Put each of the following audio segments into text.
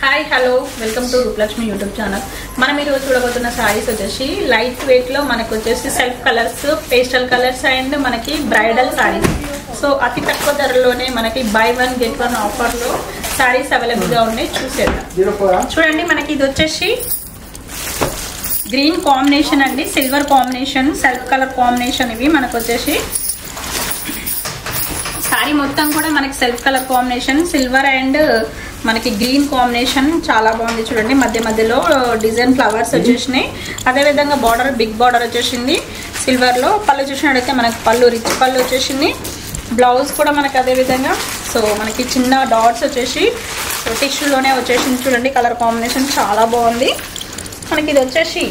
Hi hello welcome to Rupalakshmi YouTube channel. మనం ఈరోజు చూడబోతున్న సారీస్ వచ్చేసి లైట్ వెయిట్ లో మనకు వచ్చేసి self colours, pastel colours and మనకి బ్రైడల్ సారీస్. సో అతి తక్కువ ధరలోనే మనకి by one get one offer లో సారీస్ అవైలబుల్ గా ఉన్నాయి. చూసేద్దాం. చూడండి, మనకి ఇది వచ్చేసి గ్రీన్ కాంబినేషన్ అండి, silver combination, self colour combination. ఇవి మనకు వచ్చేసి సారీ మొత్తం కూడా మనకి self colour combination, silver and మనకి గ్రీన్ కాంబినేషన్ చాలా బాగుంది. చూడండి, మధ్య మధ్యలో డిజైన్ ఫ్లవర్స్ వచ్చేసినాయి. అదేవిధంగా బార్డర్ బిగ్ బార్డర్ వచ్చేసింది సిల్వర్ లో. పళ్ళు చూసినట్టయితే మనకి పళ్ళు రిచ్ పళ్ళు వచ్చేసింది. బ్లౌజ్ కూడా మనకి అదేవిధంగా సో మనకి చిన్న డాట్స్ వచ్చేసి టిష్యూలోనే వచ్చేసింది. చూడండి, కలర్ కాంబినేషన్ చాలా బాగుంది. మనకి ఇది వచ్చేసి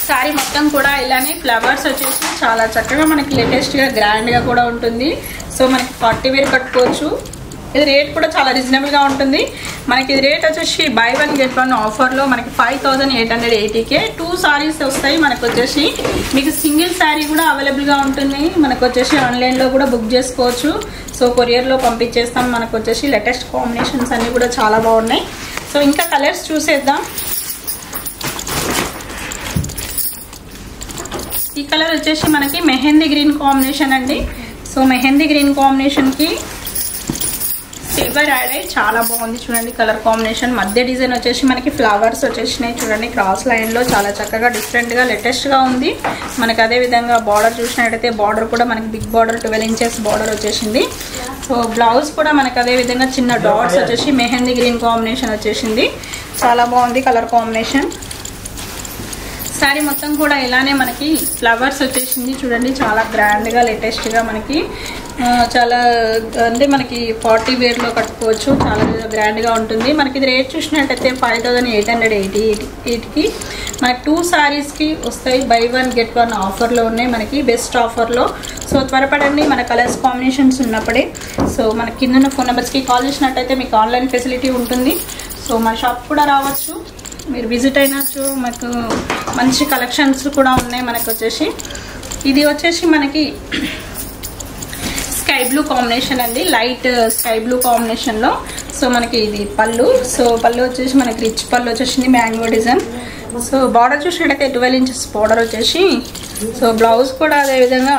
సారీ మొత్తం కూడా ఇలానే ఫ్లవర్స్ వచ్చేసి చాలా చక్కగా మనకి లేటెస్ట్గా గ్రాండ్గా కూడా ఉంటుంది. సో మనకి పార్టీ వేర్ కట్టుకోవచ్చు. ఇది రేట్ కూడా చాలా రీజనబుల్గా ఉంటుంది. మనకి ఇది రేట్ వచ్చేసి బై వన్ గెట్ వన్ ఆఫర్లో మనకి 5880కే 2 సారీస్ వస్తాయి. మనకు వచ్చేసి మీకు సింగిల్ శారీ కూడా అవైలబుల్గా ఉంటుంది. మనకు వచ్చేసి ఆన్లైన్లో కూడా బుక్ చేసుకోవచ్చు. సో కొరియర్లో పంపించేస్తాం. మనకు వచ్చేసి లేటెస్ట్ కాంబినేషన్స్ అన్నీ కూడా చాలా బాగున్నాయి. సో ఇంకా కలర్స్ చూసేద్దాం. ఈ కలర్ వచ్చేసి మనకి మెహందీ గ్రీన్ కాంబినేషన్ అండి. సో మెహందీ గ్రీన్ కాంబినేషన్కి సిల్వర్ యాడ్ అయ్యి చాలా బాగుంది. చూడండి, కలర్ కాంబినేషన్ మధ్య డిజైన్ వచ్చేసి మనకి ఫ్లవర్స్ వచ్చేసినాయి. చూడండి, క్రాస్ లైన్లో చాలా చక్కగా డిఫరెంట్గా లేటెస్ట్గా ఉంది. మనకి అదేవిధంగా బార్డర్ చూసినట్టయితే బార్డర్ కూడా మనకి బిగ్ బార్డర్ 12 ఇంచెస్ బార్డర్ వచ్చేసింది. సో బ్లౌజ్ కూడా మనకి అదేవిధంగా చిన్న డాట్స్ వచ్చేసి మెహందీ గ్రీన్ కాంబినేషన్ వచ్చేసింది. చాలా బాగుంది కలర్ కాంబినేషన్. శారీ మొత్తం కూడా ఇలానే మనకి ఫ్లవర్స్ వచ్చేసింది. చూడండి, చాలా గ్రాండ్గా లేటెస్ట్గా మనకి చాలా అంటే మనకి పార్టీ వేర్లో కట్టుకోవచ్చు. చాలా గ్రాండ్గా ఉంటుంది. మనకి ఇది రేట్ చూసినట్టయితే 5888కి మనకి 2 సారీస్కి వస్తాయి. బై వన్ గెట్ వన్ ఆఫర్లో ఉన్నాయి, మనకి బెస్ట్ ఆఫర్లో. సో త్వరపడండి, మన కలర్స్ కాంబినేషన్స్ ఉన్నప్పుడే. సో మన కింద ఫోన్ నెంబర్స్కి కాల్ చేసినట్టయితే మీకు ఆన్లైన్ ఫెసిలిటీ ఉంటుంది. సో మన షాప్ కూడా రావచ్చు, మీరు విజిట్ అయినచ్చు. మనకు మంచి కలెక్షన్స్ కూడా ఉన్నాయి. మనకు వచ్చేసి ఇది వచ్చేసి మనకి స్కై బ్లూ కాంబినేషన్ అండి, లైట్ స్కై బ్లూ కాంబినేషన్లో. సో మనకి ఇది పళ్ళు. సో పళ్ళు వచ్చేసి మనకి రిచ్ పళ్ళు వచ్చేసింది, మ్యాంగో డిజైన్. సో బార్డర్ చూసినట్టయితే 12 ఇంచెస్ బార్డర్ వచ్చేసి. సో బ్లౌజ్ కూడా అదేవిధంగా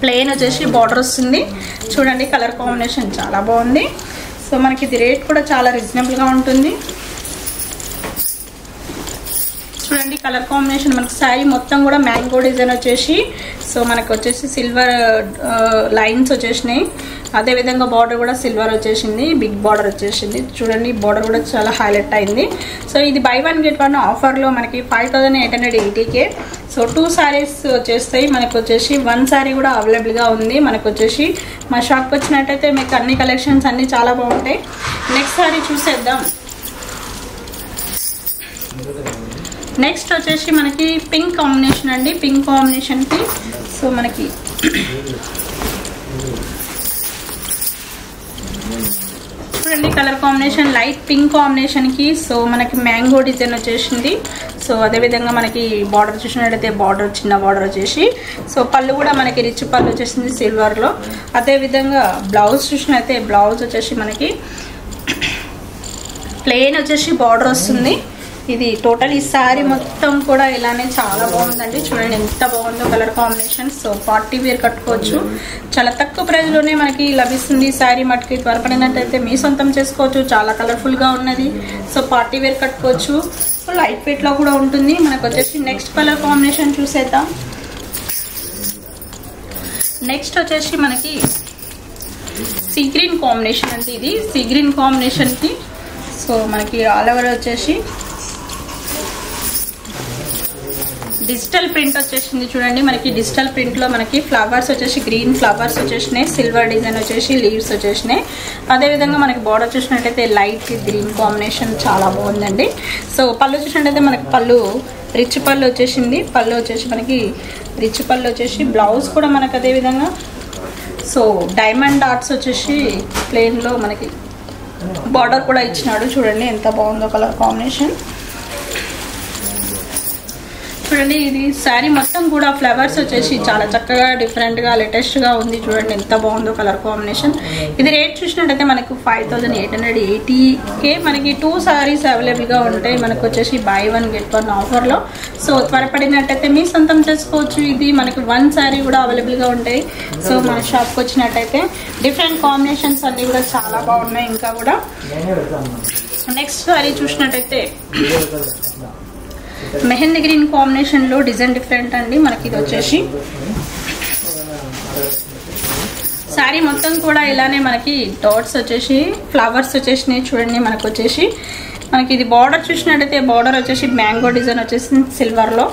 ప్లెయిన్ వచ్చేసి బార్డర్ వస్తుంది. చూడండి, కలర్ కాంబినేషన్ చాలా బాగుంది. సో మనకి ఇది రేట్ కూడా చాలా రీజనబుల్గా ఉంటుంది. చూడండి, కలర్ కాంబినేషన్ మనకి శారీ మొత్తం కూడా మ్యాంగో డిజైన్ వచ్చేసి సో మనకు వచ్చేసి సిల్వర్ లైన్స్ వచ్చేసినాయి. అదేవిధంగా బార్డర్ కూడా సిల్వర్ వచ్చేసింది, బిగ్ బార్డర్ వచ్చేసింది. చూడండి, బార్డర్ కూడా చాలా హైలైట్ అయింది. సో ఇది బై వన్ గెట్ వన్ ఆఫర్లో మనకి 5880కే. సో 2 సారీస్ వచ్చేస్తాయి. మనకు వచ్చేసి 1 సారీ కూడా అవైలబుల్గా ఉంది. మనకు వచ్చేసి మా షాప్కి వచ్చినట్టయితే మీకు అన్ని కలెక్షన్స్ అన్నీ చాలా బాగుంటాయి. నెక్స్ట్ సారీ చూసేద్దాం. నెక్స్ట్ వచ్చేసి మనకి పింక్ కాంబినేషన్ అండి. పింక్ కాంబినేషన్కి సో మనకి చూడండి, కలర్ కాంబినేషన్ లైట్ పింక్ కాంబినేషన్కి సో మనకి మ్యాంగో డిజైన్ వచ్చేసింది. సో అదేవిధంగా మనకి బార్డర్ చూసినట్టయితే బార్డర్ చిన్న బార్డర్ వచ్చేసి సో పళ్ళు కూడా మనకి రిచ్ పళ్ళు వచ్చేసింది సిల్వర్లో. అదేవిధంగా బ్లౌజ్ చూసినట్టయితే బ్లౌజ్ వచ్చేసి మనకి ప్లెయిన్ వచ్చేసి బార్డర్ వస్తుంది. ఇది టోటల్ ఈ శారీ మొత్తం కూడా ఇలానే చాలా బాగుందండి. చూడండి ఎంత బాగుందో colour combination. So party wear కట్టుకోవచ్చు. చాలా తక్కువ ప్రైస్లోనే మనకి లభిస్తుంది ఈ శారీ. మటుకి త్వరపడినట్టయితే మీ సొంతం చేసుకోవచ్చు. చాలా కలర్ఫుల్గా ఉన్నది. సో పార్టీ వేర్ కట్టుకోవచ్చు. లైట్ వెయిట్లో కూడా ఉంటుంది. మనకు వచ్చేసి నెక్స్ట్ కలర్ కాంబినేషన్ చూసేద్దాం. నెక్స్ట్ వచ్చేసి మనకి సీ గ్రీన్ కాంబినేషన్ అండి. ఇది సీ గ్రీన్ కాంబినేషన్కి సో మనకి ఆల్ ఓవర్ వచ్చేసి డిజిటల్ ప్రింట్ వచ్చేసింది. చూడండి, మనకి డిజిటల్ ప్రింట్లో మనకి ఫ్లవర్స్ వచ్చేసి గ్రీన్ ఫ్లవర్స్ వచ్చేసినాయి. సిల్వర్ డిజైన్ వచ్చేసి లీవ్స్ వచ్చేసినాయి. అదేవిధంగా మనకి బార్డర్ చూసినట్టయితే లైట్ గ్రీన్ కాంబినేషన్ చాలా బాగుందండి. సో పళ్ళు చూసినట్టయితే మనకి పళ్ళు రిచ్ పళ్ళు వచ్చేసింది. పళ్ళు వచ్చేసి మనకి రిచ్ పళ్ళు వచ్చేసి బ్లౌజ్ కూడా మనకి అదేవిధంగా సో డైమండ్ డాట్స్ వచ్చేసి ప్లెయిన్లో మనకి బార్డర్ కూడా ఇచ్చినాడు. చూడండి ఎంత బాగుందో కలర్ కాంబినేషన్. చూడండి ఇది శారీ మొత్తం కూడా ఫ్లవర్స్ వచ్చేసి చాలా చక్కగా డిఫరెంట్ గా లేటెస్ట్ గా ఉంది. చూడండి ఎంత బాగుందో కలర్ కాంబినేషన్. ఇది రేట్ చూసినట్టయితే మనకు 5880కే మనకి 2 సారీస్ అవైలబుల్ గా ఉంటాయి. మనకు వచ్చేసి buy 1 get 1 ఆఫర్ లో. సో త్వరపడినట్టయితే మీ సొంతం చేసుకోవచ్చు. ఇది మనకి 1 సారీ కూడా అవైలబుల్ గా ఉంటాయి. సో మన షాప్ కి వచ్చినట్టయితే డిఫరెంట్ కాంబినేషన్స్ అన్ని కూడా చాలా బాగున్నాయి. ఇంకా కూడా నెక్స్ట్ సారీ చూసినట్టయితే మెహందీ గ్రీన్ కాంబినేషన్ లో డిజైన్ డిఫరెంట్ అండి. మనకి ఇది వచ్చేసి శారీ మొత్తం కూడా ఇలానే మనకి డాట్స్ వచ్చేసి ఫ్లవర్స్ వచ్చేసినాయి. చూడండి మనకు వచ్చేసి మనకి ఇది బార్డర్ చూసినట్టయితే బార్డర్ వచ్చేసి మ్యాంగో డిజైన్ వచ్చేసింది సిల్వర్ లో.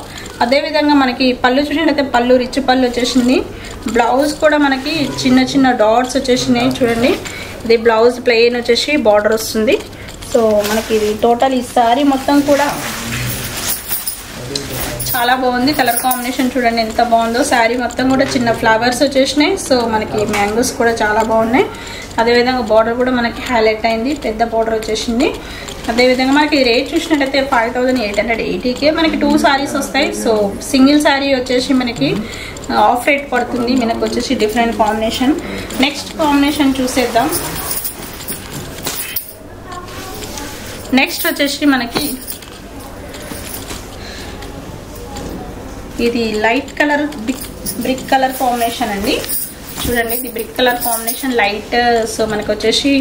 అదే విధంగా మనకి పళ్ళు చూసినట్టయితే పళ్ళు రిచ్ పళ్ళు వచ్చేసింది. బ్లౌజ్ కూడా మనకి చిన్న చిన్న డాట్స్ వచ్చేసినాయి. చూడండి ఇది బ్లౌజ్ ప్లెయిన్ వచ్చేసి బార్డర్ వస్తుంది. సో మనకి ఇది టోటల్ ఈ శారీ మొత్తం కూడా చాలా బాగుంది. కలర్ కాంబినేషన్ చూడండి ఎంత బాగుందో. శారీ మొత్తం కూడా చిన్న ఫ్లవర్స్ వచ్చేసినాయి. సో మనకి మ్యాంగోస్ కూడా చాలా బాగున్నాయి. అదేవిధంగా బార్డర్ కూడా మనకి హైలైట్ అయింది, పెద్ద బార్డర్ వచ్చేసింది. అదేవిధంగా మనకి రేట్ చూసినట్టయితే 5880కే మనకి 2 సారీస్ వస్తాయి. సో సింగిల్ శారీ వచ్చేసి మనకి ఆఫ్ రేట్ పడుతుంది. మనకు వచ్చేసి డిఫరెంట్ కాంబినేషన్. నెక్స్ట్ కాంబినేషన్ చూసేద్దాం. నెక్స్ట్ వచ్చేసి మనకి ఇది light colour brick colour combination అండి. చూడండి ఇది brick colour combination light. So మనకు వచ్చేసి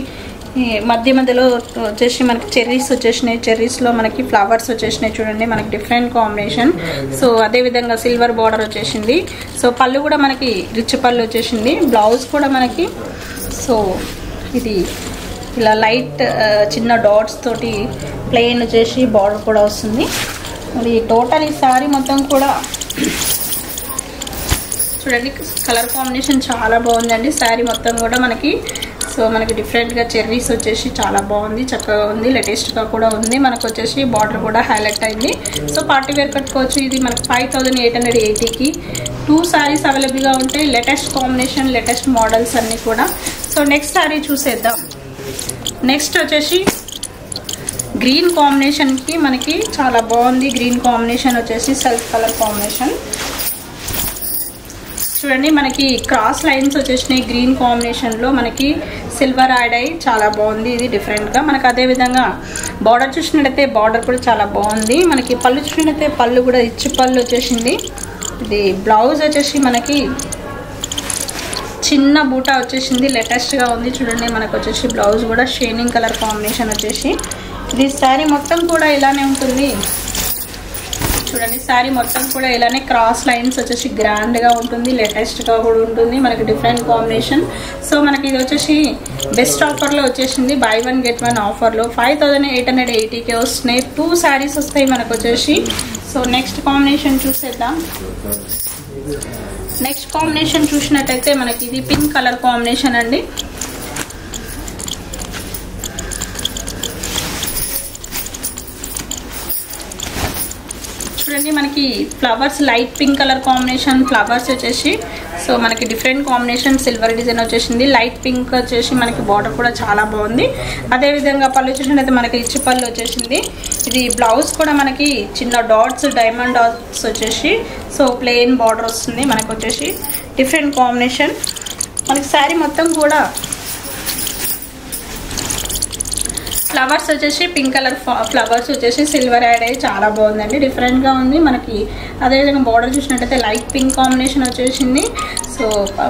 మధ్యలో వచ్చేసి మనకి చెర్రీస్ వచ్చేసినాయి. చెర్రీస్ లో మనకి ఫ్లవర్స్ వచ్చేసినాయి. చూడండి మనకి డిఫరెంట్ కాంబినేషన్. సో అదే విధంగా సిల్వర్ బార్డర్ వచ్చేసింది. సో పళ్ళు కూడా మనకి రిచ్ పళ్ళు వచ్చేసింది. బ్లౌజ్ కూడా మనకి సో ఇది ఇలా లైట్ చిన్న డాట్స్ తోటి ప్లెయిన్ వచ్చేసి బార్డర్ కూడా వస్తుంది. అది టోటల్ ఈ శారీ మొత్తం కూడా చూడండి కలర్ కాంబినేషన్ చాలా బాగుందండి. శారీ మొత్తం కూడా మనకి సో మనకి డిఫరెంట్గా చెర్రీస్ వచ్చేసి చాలా బాగుంది, చక్కగా ఉంది, లేటెస్ట్గా కూడా ఉంది. మనకు వచ్చేసి బార్డర్ కూడా హైలైట్ అయింది. సో పార్టీ వేర్ కట్టుకోవచ్చు. ఇది మనకి 5880కి 2 సారీస్ అవైలబుల్గా ఉంటాయి. లేటెస్ట్ కాంబినేషన్, లేటెస్ట్ మోడల్స్ అన్నీ కూడా. సో నెక్స్ట్ సారీ చూసేద్దాం. నెక్స్ట్ వచ్చేసి గ్రీన్ కాంబినేషన్ కి మనకి చాలా బాగుంది. గ్రీన్ కాంబినేషన్ వచ్చేసి సెల్ఫ్ కలర్ కాంబినేషన్. చూడండి మనకి క్రాస్ లైన్స్ వచ్చేసినాయి. గ్రీన్ కాంబినేషన్ లో మనకి సిల్వర్ యాడ్ అయ్యి చాలా బాగుంది. ఇది డిఫరెంట్ గా మనకి అదే విధంగా బార్డర్ చూసినట్టయితే బార్డర్ కూడా చాలా బాగుంది. మనకి పళ్ళు చూసినట్టయితే పళ్ళు కూడా రిచ్ పళ్ళు వచ్చేసింది. ఇది బ్లౌజ్ వచ్చేసి మనకి చిన్న బూటా వచ్చేసింది, లేటెస్ట్ గా ఉంది. చూడండి మనకు వచ్చేసి బ్లౌజ్ కూడా షైనింగ్ కలర్ కాంబినేషన్ వచ్చేసి. ఇది శారీ మొత్తం కూడా ఇలానే ఉంటుంది. చూడండి శారీ మొత్తం కూడా ఇలానే క్రాస్ లైన్స్ వచ్చేసి గ్రాండ్ గా ఉంటుంది, లేటెస్ట్ గా కూడా ఉంటుంది. మనకి డిఫరెంట్ కాంబినేషన్. సో మనకి ఇది వచ్చేసి బెస్ట్ ఆఫర్ లో వచ్చేసింది. buy 1 get 1 ఆఫర్ లో 5880కే వస్తున్నాయి. 2 సారీస్ వస్తాయి మనకు వచ్చేసి. సో నెక్స్ట్ కాంబినేషన్ చూసేద్దాం. నెక్స్ట్ కాంబినేషన్ చూసినట్టయితే మనకి ఇది పింక్ కలర్ కాంబినేషన్ అండి. చూడండి మనకి flowers light pink colour combination flowers వచ్చేసి సో మనకి డిఫరెంట్ కాంబినేషన్ సిల్వర్ డిజైన్ వచ్చేసింది. లైట్ పింక్ వచ్చేసి మనకి బార్డర్ కూడా చాలా బాగుంది. అదే విధంగా పళ్ళు వచ్చేసినట్టు మనకి రిచ్ పళ్ళు వచ్చేసింది. ఇది బ్లౌజ్ కూడా మనకి చిన్న డాట్స్ డైమండ్ డాట్స్ వచ్చేసి సో ప్లెయిన్ బార్డర్ వస్తుంది. మనకు వచ్చేసి డిఫరెంట్ కాంబినేషన్. మనకి శారీ మొత్తం కూడా ఫ్లవర్స్ వచ్చేసి పింక్ కలర్ ఫ్లవర్స్ వచ్చేసి సిల్వర్ యాడ్ అయ్యి చాలా బాగుందండి, డిఫరెంట్గా ఉంది. మనకి అదేవిధంగా బార్డర్ చూసినట్టయితే లైట్ పింక్ కాంబినేషన్ వచ్చేసింది. సో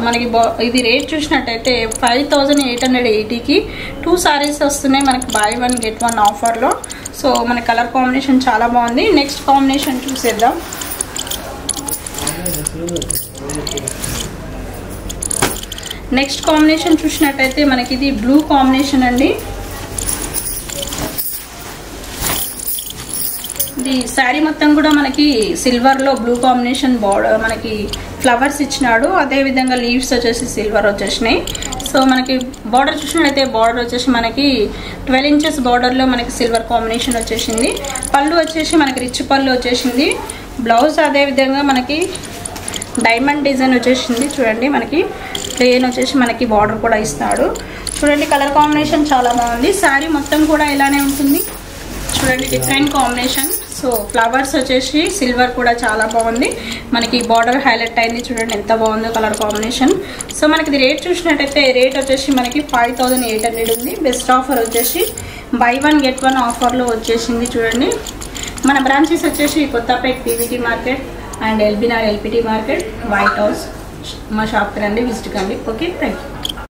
మనకి ఇది రేట్ చూసినట్టయితే 5880కి 2 సారీస్ వస్తున్నాయి మనకి buy 1 get 1 ఆఫర్లో. సో మన కలర్ కాంబినేషన్ చాలా బాగుంది. నెక్స్ట్ కాంబినేషన్ చూసేద్దాం. నెక్స్ట్ కాంబినేషన్ చూసినట్టయితే మనకి ఇది బ్లూ కాంబినేషన్ అండి. ఇది శారీ మొత్తం కూడా మనకి సిల్వర్ లో బ్లూ కాంబినేషన్ బార్డర్ మనకి ఫ్లవర్స్ ఇచ్చినాడు. అదే విధంగా లీవ్స్ వచ్చేసి సిల్వర్ వచ్చేసినాయి. సో మనకి బార్డర్ చూసినట్లయితే బార్డర్ వచ్చేసి మనకి 12 ఇంచెస్ బార్డర్ లో మనకి సిల్వర్ కాంబినేషన్ వచ్చేసింది. పళ్ళు వచ్చేసి మనకి రిచ్ పళ్ళు వచ్చేసింది. బ్లౌజ్ అదే విధంగా మనకి డైమండ్ డిజైన్ వచ్చేసింది. చూడండి మనకి ప్లెయిన్ వచ్చేసి మనకి బార్డర్ కూడా ఇస్తాడు. చూడండి కలర్ కాంబినేషన్ చాలా బాగుంది. శారీ మొత్తం కూడా ఇలానే ఉంటుంది. చూడండి డిఫరెంట్ కాంబినేషన్ సో ఫ్లవర్స్ వచ్చేసి సిల్వర్ కూడా చాలా బాగుంది. మనకి బార్డర్ హైలైట్ అయింది చూడండి ఎంత బాగుందో కలర్ కాంబినేషన్. సో మనకి ఇది రేట్ చూసినట్టయితే రేట్ వచ్చేసి మనకి 5800 ఉంది. బెస్ట్ ఆఫర్ వచ్చేసి బై 1 get 1 ఆఫర్లో వచ్చేసింది చూడండి. మన బ్రాంచెస్ వచ్చేసి Kothapet PVT market and LB Nagar LPT market, white house. మా షాప్కి రండి, విజిట్ కండి. Okay, thank you.